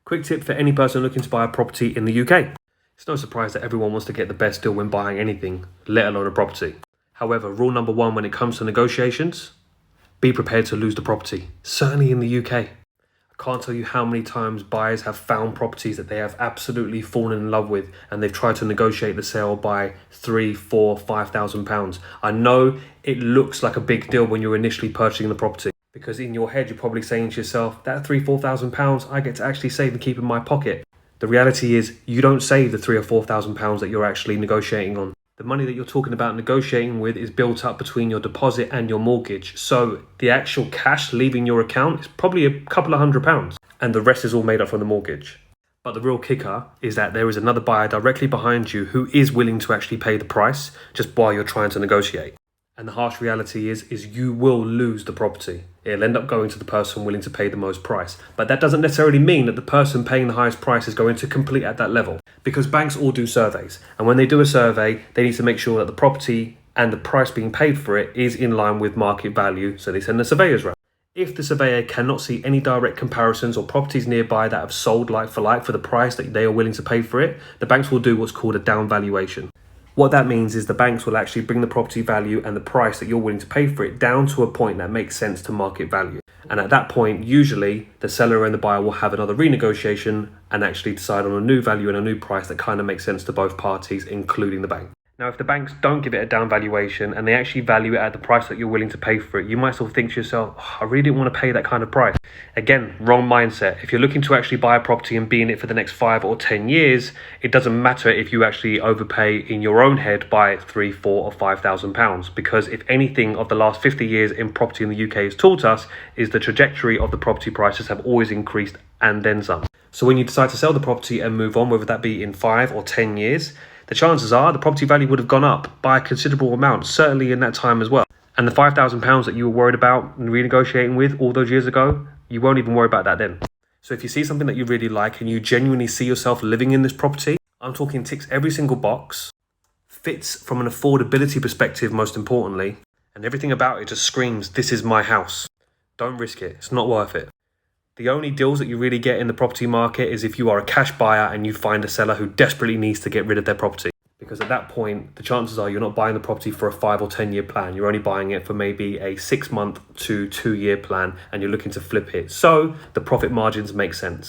Quick tip for any person looking to buy a property in the UK. It's no surprise that everyone wants to get the best deal when buying anything, let alone a property. However, rule number one when it comes to negotiations, be prepared to lose the property, certainly in the UK. I can't tell you how many times buyers have found properties that they have absolutely fallen in love with and they've tried to negotiate the sale by £3,000, £4,000, £5,000. I know it looks like a big deal when you're initially purchasing the property, because in your head you're probably saying to yourself, that £3,000, £4,000 I get to actually save and keep in my pocket. The reality is you don't save the £3,000 or £4,000 that you're actually negotiating on. The money that you're talking about negotiating with is built up between your deposit and your mortgage. So the actual cash leaving your account is probably a couple of £100 and the rest is all made up from the mortgage. But the real kicker is that there is another buyer directly behind you who is willing to actually pay the price just while you're trying to negotiate. And the harsh reality is you will lose the property. It'll end up going to the person willing to pay the most price. But that doesn't necessarily mean that the person paying the highest price is going to complete at that level. Because banks all do surveys. And when they do a survey, they need to make sure that the property and the price being paid for it is in line with market value. So they send the surveyors around. If the surveyor cannot see any direct comparisons or properties nearby that have sold like for the price that they are willing to pay for it, the banks will do what's called a down valuation. What that means is the banks will actually bring the property value and the price that you're willing to pay for it down to a point that makes sense to market value. And at that point, usually the seller and the buyer will have another renegotiation and actually decide on a new value and a new price that kind of makes sense to both parties, including the bank. Now, if the banks don't give it a down valuation and they actually value it at the price that you're willing to pay for it, you might still think to yourself, I really didn't want to pay that kind of price. Again, wrong mindset. If you're looking to actually buy a property and be in it for the next 5 or 10 years, it doesn't matter if you actually overpay in your own head by £3,000, £4,000 or £5,000, because if anything of the last 50 years in property in the UK has taught us is the trajectory of the property prices have always increased and then some. So when you decide to sell the property and move on, whether that be in 5 or 10 years, the chances are the property value would have gone up by a considerable amount, certainly in that time as well. And the £5,000 that you were worried about renegotiating with all those years ago, you won't even worry about that then. So if you see something that you really like and you genuinely see yourself living in this property, I'm talking ticks every single box, fits from an affordability perspective most importantly, and everything about it just screams, this is my house. Don't risk it, it's not worth it. The only deals that you really get in the property market is if you are a cash buyer and you find a seller who desperately needs to get rid of their property. Because at that point, the chances are you're not buying the property for a 5 or 10 year plan. You're only buying it for maybe a 6 month to 2 year plan and you're looking to flip it. So the profit margins make sense.